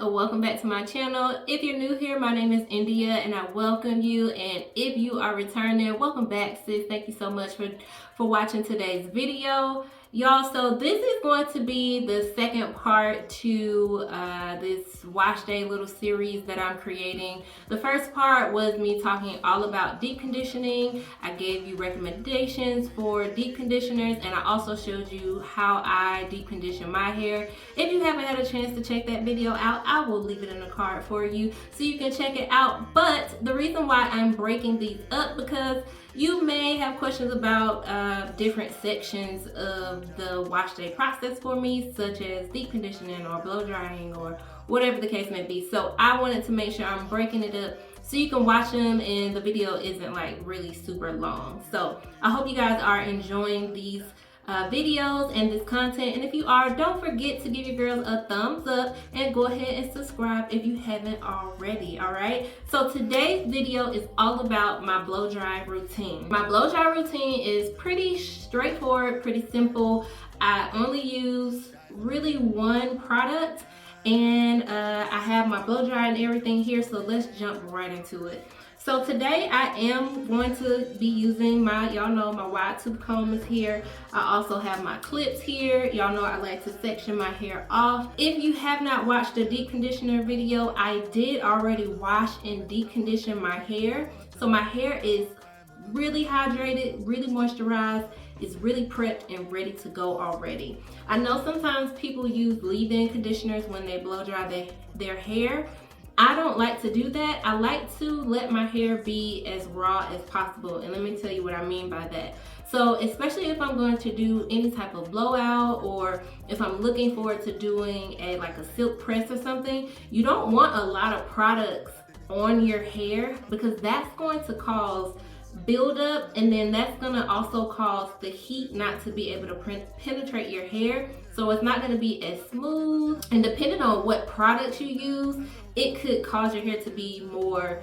welcome back to my channel. If you're new here, my name is India and I welcome you, and if you are returning, welcome back, sis. Thank you so much for watching today's video, y'all. So this is going to be the second part to this wash day little series that I'm creating. The first part was me talking all about deep conditioning. I gave you recommendations for deep conditioners, and I also showed you how I deep condition my hair. If you haven't had a chance to check that video out, I will leave it in the card for you so you can check it out. But the reason why I'm breaking these up, because you may have questions about different sections of the wash day process for me, such as deep conditioning or blow drying or whatever the case may be. So I wanted to make sure I'm breaking it up so you can watch them and the video isn't like really super long. So I hope you guys are enjoying these videos and this content, and if you are, don't forget to give your girls a thumbs up and go ahead and subscribe if you haven't already. All right, so today's video is all about my blow dry routine. My blow dry routine is pretty straightforward, pretty simple. I only use really one product, and I have my blow dry and everything here, so let's jump right into it. So today I am going to be using y'all know my wide tooth comb is here. I also have my clips here. Y'all know I like to section my hair off. If you have not watched the deep conditioner video, I did already wash and deep condition my hair. So my hair is really hydrated, really moisturized. It's really prepped and ready to go already. I know sometimes people use leave-in conditioners when they blow dry their hair. I don't like to do that. I like to let my hair be as raw as possible, and let me tell you what I mean by that. So especially if I'm going to do any type of blowout, or if I'm looking forward to doing like a silk press or something, you don't want a lot of products on your hair, because that's going to cause buildup, and then that's going to also cause the heat not to be able to penetrate your hair. So it's not going to be as smooth, and depending on what products you use, it could cause your hair to be more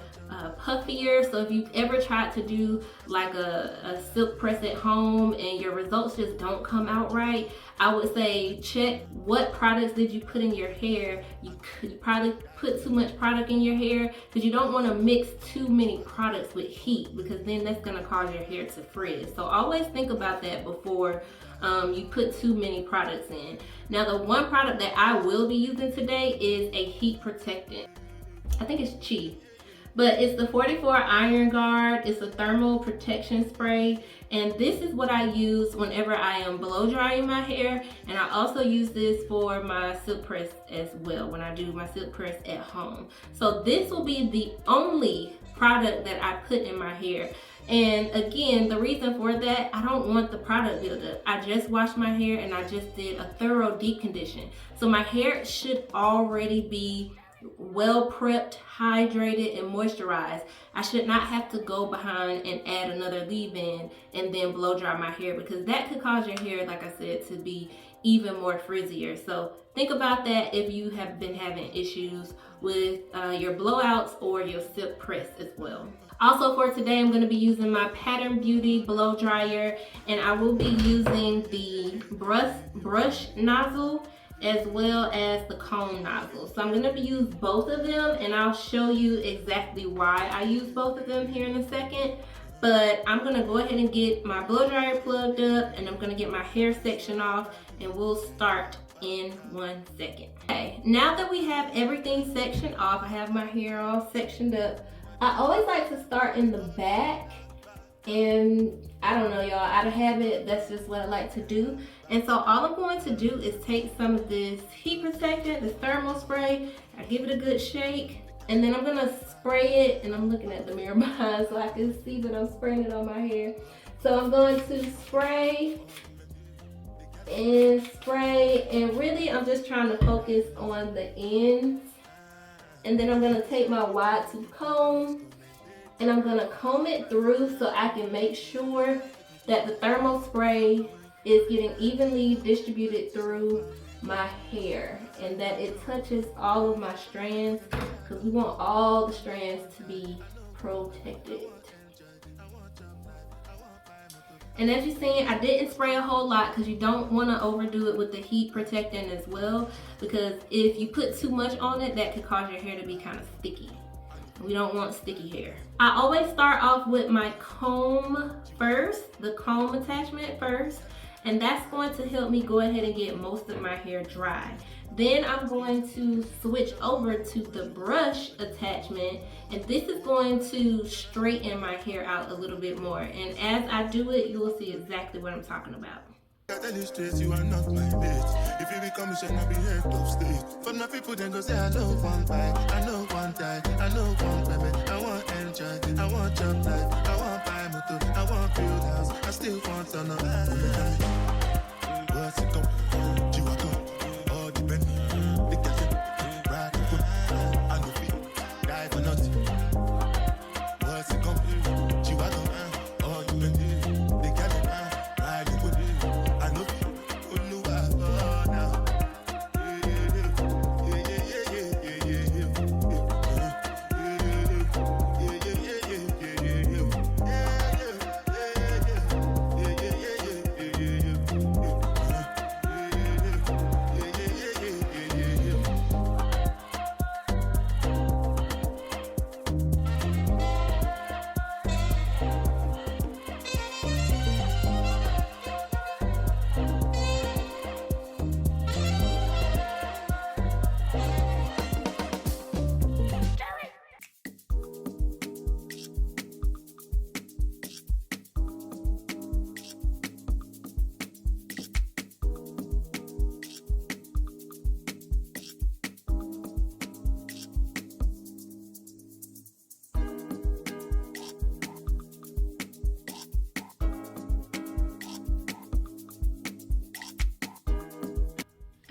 puffier. So if you've ever tried to do like a silk press at home and your results just don't come out right, I would say check what products did you put in your hair. You probably put too much product in your hair, because you don't want to mix too many products with heat, because then that's going to cause your hair to frizz. So always think about that before you put too many products in. Now the one product that I will be using today is a heat protectant. I think it's Chi, but it's the 44 Iron Guard. It's a thermal protection spray, and this is what I use whenever I am blow drying my hair, and I also use this for my silk press as well when I do my silk press at home. So this will be the only product that I put in my hair. And again, the reason for that, I don't want the product buildup. I just washed my hair and I just did a thorough deep condition. So my hair should already be well prepped, hydrated, and moisturized. I should not have to go behind and add another leave-in and then blow dry my hair, because that could cause your hair, like I said, to be even more frizzier. So think about that if you have been having issues with your blowouts or your silk press as well. Also for today, I'm going to be using my Pattern Beauty blow dryer, and I will be using the brush nozzle as well as the comb nozzle. So I'm going to use both of them, and I'll show you exactly why I use both of them here in a second. But I'm going to go ahead and get my blow dryer plugged up, and I'm going to get my hair section off, and we'll start in 1 second. Okay, now that we have everything sectioned off, I have my hair all sectioned up. I always like to start in the back, and I don't know, y'all, out of habit, that's just what I like to do. And so all I'm going to do is take some of this heat protectant, this thermal spray, I give it a good shake, and then I'm gonna spray it, and I'm looking at the mirror behind so I can see that I'm spraying it on my hair. So I'm going to spray, and really I'm just trying to focus on the ends. And then I'm gonna take my wide tooth comb, and I'm gonna comb it through so I can make sure that the thermal spray is getting evenly distributed through my hair, and that it touches all of my strands, because we want all the strands to be protected. And as you've seen, I didn't spray a whole lot because you don't want to overdo it with the heat protectant as well, because if you put too much on it, that could cause your hair to be kind of sticky. We don't want sticky hair. I always start off with my comb first, the comb attachment first, and that's going to help me go ahead and get most of my hair dry. Then I'm going to switch over to the brush attachment, and this is going to straighten my hair out a little bit more. And as I do it, you will see exactly what I'm talking about. You are not my bitch. If you become a shall not be head of state. For now people then go say I know one bite, I know one die, I know one baby. I want enjoy, I want job life, I want buy motor, I want build house, I still want to know. What's it come? You are come, all depend. The cat, ride the whip, I know feet, die for nothing. What's it come? You are come, all depend. The cat, ride the whip.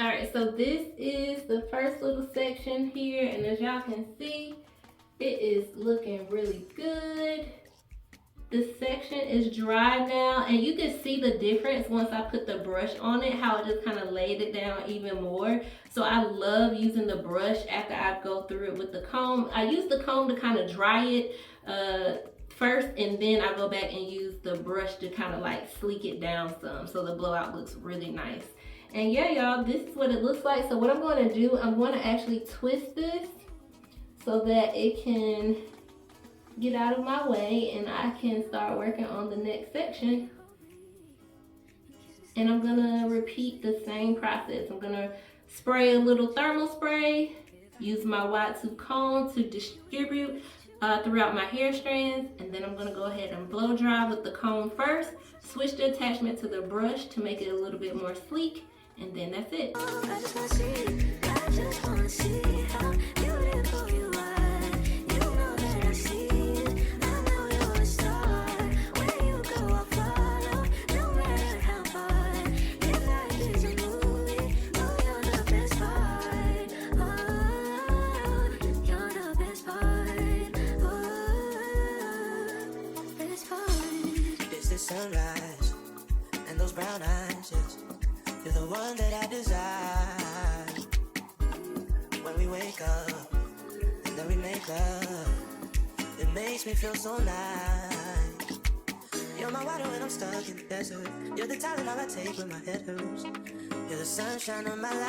Alright, so this is the first little section here, and as y'all can see, it is looking really good. This section is dry now, and you can see the difference once I put the brush on it, how it just kind of laid it down even more. So I love using the brush after I go through it with the comb. I use the comb to kind of dry it first, and then I go back and use the brush to kind of like sleek it down some, so the blowout looks really nice. And yeah, y'all, this is what it looks like. So what I'm going to do, I'm going to actually twist this so that it can get out of my way and I can start working on the next section. And I'm gonna repeat the same process. I'm gonna spray a little thermal spray, use my Y2 comb to distribute throughout my hair strands, and then I'm gonna go ahead and blow dry with the comb first, switch the attachment to the brush to make it a little bit more sleek, and then that's it. I just wanna see how beautiful you are. You know that I see it. I know you're a star. Where you go, I'll follow. No matter how far. If life is a movie, oh, you're the best part. Oh, you're the best part. Oh, best part. It's the sunrise and those brown eyes, yes. You're the one that I desire. When we wake up and then we make love, it makes me feel so nice. You're my water when I'm stuck in the desert. You're the Tylenol I take when my head hurts. You're the sunshine of my life.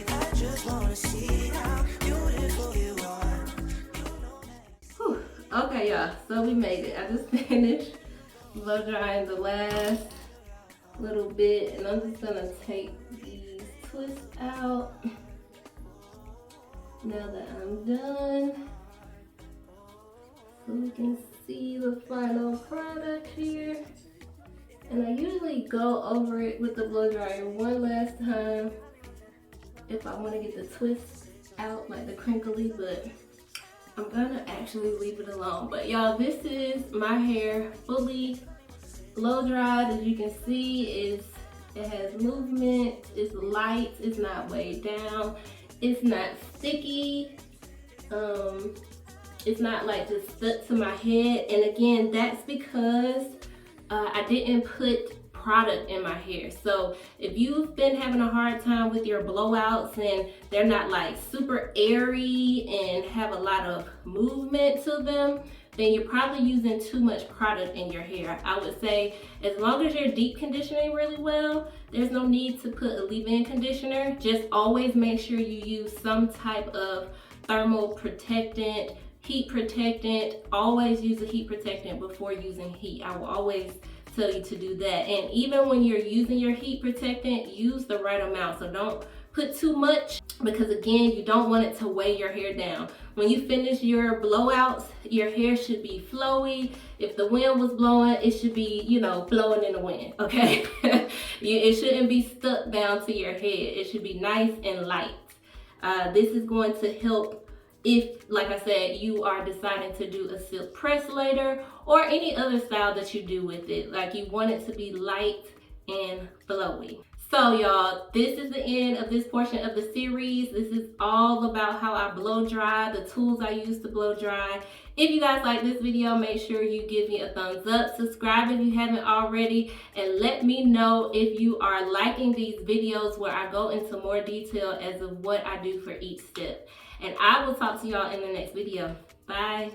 I just wanna see how beautiful you are. Whew. Okay, y'all, so we made it. I just finished blow drying the last little bit, and I'm just gonna take these twists out now that I'm done, so we can see the final product here. And I usually go over it with the blow dryer one last time if I want to get the twists out, like the crinkly, but I'm gonna actually leave it alone. But y'all, this is my hair fully blow dried. As you can see, it has movement, it's light, it's not weighed down, it's not sticky, it's not like just stuck to my head. And again, that's because I didn't put product in my hair. So if you've been having a hard time with your blowouts and they're not like super airy and have a lot of movement to them, then you're probably using too much product in your hair. I would say as long as you're deep conditioning really well, there's no need to put a leave-in conditioner. Just always make sure you use some type of thermal protectant, heat protectant. Always use a heat protectant before using heat. I will always tell you to do that. And even when you're using your heat protectant, use the right amount. So don't put too much, because again, you don't want it to weigh your hair down. When you finish your blowouts, your hair should be flowy. If the wind was blowing, it should be, you know, blowing in the wind, okay? It shouldn't be stuck down to your head. It should be nice and light. This is going to help if, like I said, you are deciding to do a silk press later or any other style that you do with it. Like, you want it to be light and flowy. So y'all, this is the end of this portion of the series. This is all about how I blow dry, the tools I use to blow dry. If you guys like this video, make sure you give me a thumbs up, subscribe if you haven't already, and let me know if you are liking these videos where I go into more detail as of what I do for each step. And I will talk to y'all in the next video. Bye.